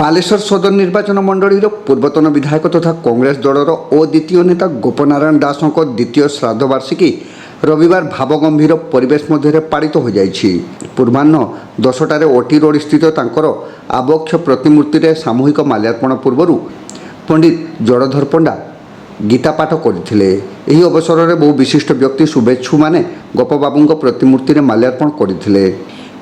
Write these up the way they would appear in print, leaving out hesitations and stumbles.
बालेश्वर सदर निर्वाचन मंडल पूर्वतन विधायक तथा कांग्रेस दलर अद्वितीय नेता गोपनारायण दासों द्वितीय श्राद्ध वार्षिकी रविवार भावगंभीर परिवेश मध्य पालित हो जाइछि। पूर्वाह्न 10टार ओटी रोड स्थित तांकर आबक्ष प्रतिमूर्ति में सामूहिक माल्यार्पण पूर्व पंडित जड़धर पंडा गीता पाठ करथिले। एही अवसर में बहु विशिष्ट व्यक्ति शुभेच्छु माने गोपबाबू प्रतिमूर्ति में माल्यार्पण करथिले।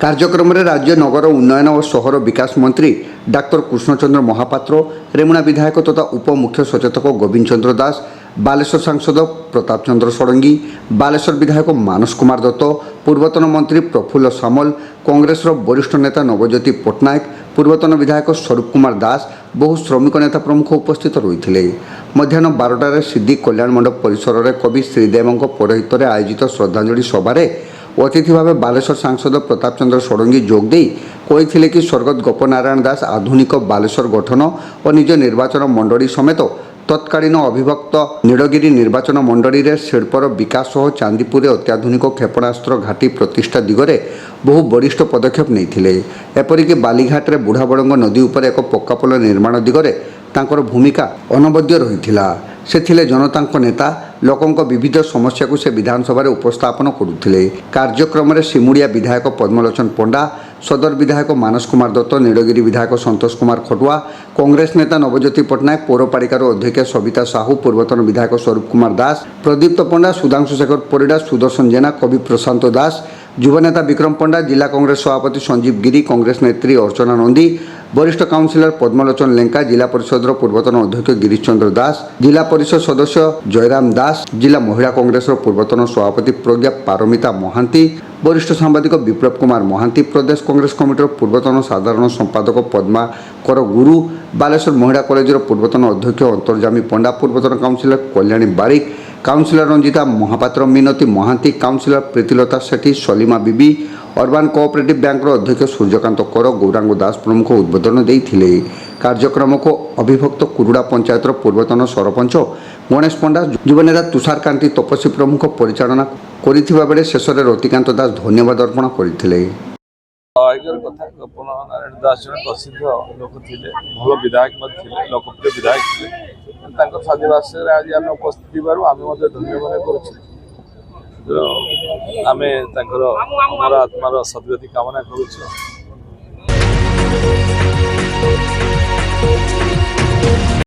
कार्यक्रम में राज्य नगर उन्नयन और शहर विकास मंत्री डाक्टर कृष्णचंद्र महापात्र, रेमुणा विधायक तथा उप मुख्य सचेतक गोविंद चंद्र दास, बालेश्वर सांसद प्रताप चंद्र षडंगी, बालेश्वर विधायक मानस कुमार दत्त, पूर्वतन मंत्री प्रफुल्ल सामल, कांग्रेस वरिष्ठ नेता नवज्योति पट्टनायक, पूर्वतन विधायक स्वरूप कुमार दास, बहु श्रमिक नेता प्रमुख उपस्थित रही। मध्याह्न 12टार सिद्धि कल्याण मंडप परिसर में कवि श्रीदेव पौरोहित्य में आयोजित श्रद्धांजलि सभार अतिथि भाव बालेश्वर सांसद प्रताप चंद्र षडंगी जोगदे कही कि स्वर्गत गोपनारायण दास आधुनिक बालेश्वर गठन और निज निर्वाचन मंडली समेत तत्कालीन अविभक्त नीलगिरी निर्वाचन मंडली में शिल्पर विकास और चांदीपुर अत्याधुनिक क्षेपणास्त्र घाटी प्रतिष्ठा दिगरे बहु वरिष्ठ पदक्षेप नहीं। एपरिक बालीघाट में बुढ़ाबड़ंग नदी उपर एक पक्कापोल निर्माण दिगरे तांकर भूमिका अनबद्य रही। से जनता नेता लोकों विविध समस्या को से विधानसभा उपस्थापन करुले। कार्यक्रम में सिमुड़िया विधायक पद्मलोचन पंडा, सदर विधायक मानस कुमार दत्त, नीलगिरी विधायक संतोष कुमार खटुआ, कांग्रेस नेता नवज्योति पट्टनायक, पौरपालिकार अध्यक्ष सविता साहू, पूर्वतन विधायक स्वरूप कुमार दास, प्रदीप्त पंडा, सुधांशु शेखर परिडा, सुदर्शन जेना, कवि प्रशांत दास, युवनेता विक्रम पंडा, जिला कांग्रेस सभापति संजीव गिरी, कांग्रेस नेत्री अर्चना नंदी, वरिष्ठ काउंसिलर पद्मलोचन लेंका, जिला परिषद पूर्वतन अध्यक्ष गिरीश चंद्र दास, जिला परिषद सदस्य जयराम दास, जिला महिला कांग्रेस पूर्वतन सभापति प्रज्ञा पारमिता महांती, वरिष्ठ सांबादिक विप्लव कुमार महांती, प्रदेश कांग्रेस कमिटर पूर्वतन साधारण संपादक पद्माकर गुरु, बालेश्वर महिला कॉलेज पूर्वतन अध्यक्ष अंतर्जामी पंडा, पूर्वतन काउंसिलर कल्याणी बारिक, काउंसिलर रंजिता महापात्र, मिनती महांती, काउंसिलर प्रीतिलता सेठी, सलीमा बीबी, अर्बान कोऑपरेटिव बैंक अध्यक्ष सूर्यकांत कर, गौरांग दास प्रमुख उद्बोधन देते। कार्यक्रम को अविभक्त कुरुड़ा पंचायत पूर्वतन सरपंच गणेश पंडा, युवनेता तुषारकांति तपस्वी प्रमुख परिचालना करिथिबा बेले शेष में रतिकांत दास धन्यवाद अर्पण करथिले। गोपनारायण दास जन प्रसिद्ध लोक थे, भल विधायक लोकप्रिय विधायक थे। साधुवास आज आम उपस्थित आम धन्य मन करें। आम आत्मार सदगति कामना करुँ।